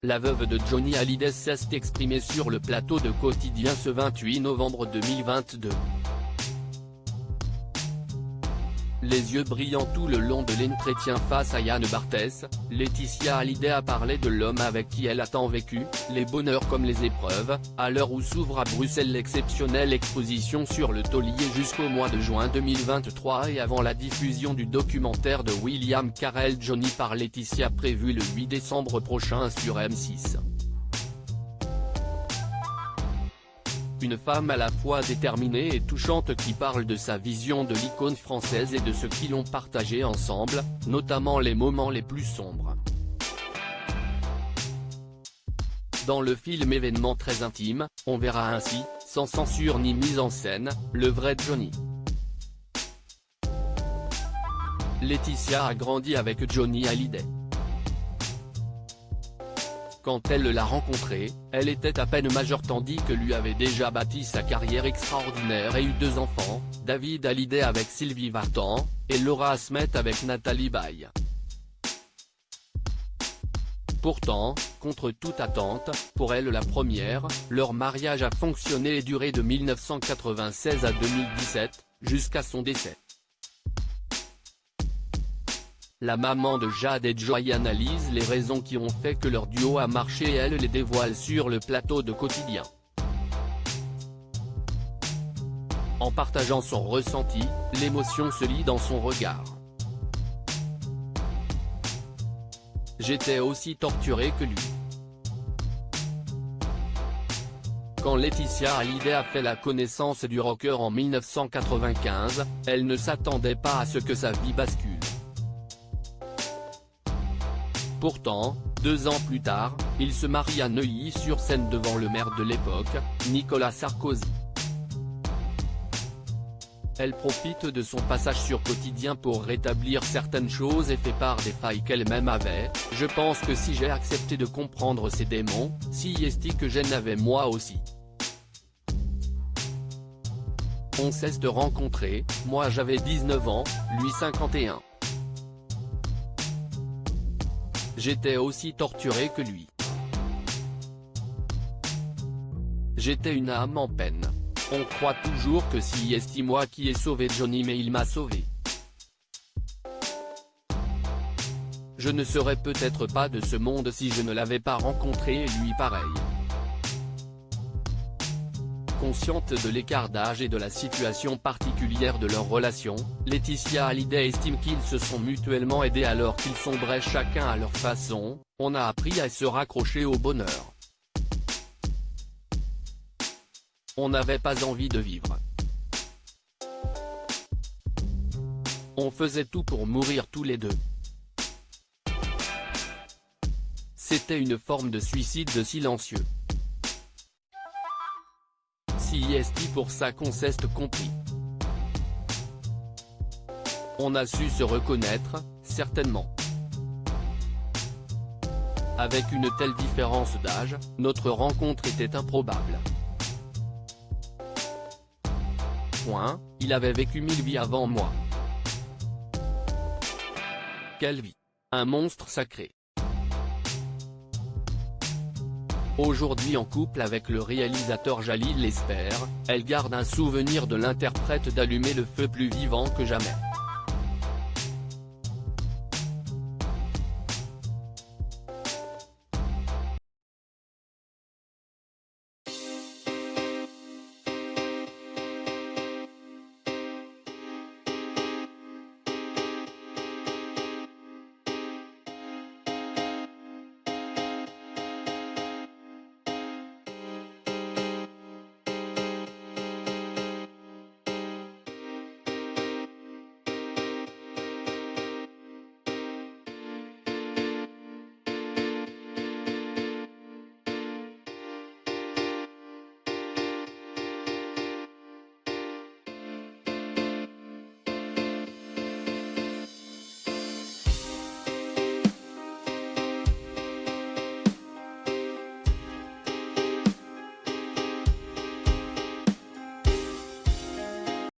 La veuve de Johnny Hallyday s'est exprimée sur le plateau de Quotidien ce 28 novembre 2022. Les yeux brillants tout le long de l'entretien face à Yann Barthès, Laetitia Hallyday a parlé de l'homme avec qui elle a tant vécu, les bonheurs comme les épreuves, à l'heure où s'ouvre à Bruxelles l'exceptionnelle exposition sur le taulier jusqu'au mois de juin 2023 et avant la diffusion du documentaire de William Carell Johnny par Laetitia prévu le 8 décembre prochain sur M6. Une femme à la fois déterminée et touchante qui parle de sa vision de l'icône française et de ce qu'ils ont partagé ensemble, notamment les moments les plus sombres. Dans le film événement très intime, on verra ainsi, sans censure ni mise en scène, le vrai Johnny. Laetitia a grandi avec Johnny Hallyday. Quand elle l'a rencontré, elle était à peine majeure tandis que lui avait déjà bâti sa carrière extraordinaire et eu 2 enfants, David Hallyday avec Sylvie Vartan, et Laura Smet avec Nathalie Baye. Pourtant, contre toute attente, pour elle la première, leur mariage a fonctionné et duré de 1996 à 2017, jusqu'à son décès. La maman de Jade et Joy analyse les raisons qui ont fait que leur duo a marché et elle les dévoile sur le plateau de Quotidien. En partageant son ressenti, l'émotion se lit dans son regard. J'étais aussi torturée que lui. Quand Laetitia Hallyday a fait la connaissance du rocker en 1995, elle ne s'attendait pas à ce que sa vie bascule. Pourtant, 2 ans plus tard, il se marie à Neuilly-sur-Seine devant le maire de l'époque, Nicolas Sarkozy. Elle profite de son passage sur Quotidien pour rétablir certaines choses et fait part des failles qu'elle-même avait. Je pense que si j'ai accepté de comprendre ses démons, si est-il que j'en avais moi aussi. On cesse de rencontrer, moi j'avais 19 ans, lui 51. J'étais aussi torturée que lui. J'étais une âme en peine. On croit toujours que si est moi qui ai sauvé Johnny mais il m'a sauvé. Je ne serais peut-être pas de ce monde si je ne l'avais pas rencontré et lui pareil. Consciente de l'écart d'âge et de la situation particulière de leur relation, Laetitia Hallyday estime qu'ils se sont mutuellement aidés alors qu'ils sombraient chacun à leur façon. On a appris à se raccrocher au bonheur. On n'avait pas envie de vivre. On faisait tout pour mourir tous les 2. C'était une forme de suicide silencieux. Si est pour ça qu'on s'est compris. On a su se reconnaître, certainement. Avec une telle différence d'âge, notre rencontre était improbable. Point, il avait vécu 1000 vies avant moi. Quelle vie! Un monstre sacré. Aujourd'hui en couple avec le réalisateur Jalil Lespert, elle garde un souvenir de l'interprète d'allumer le feu plus vivant que jamais.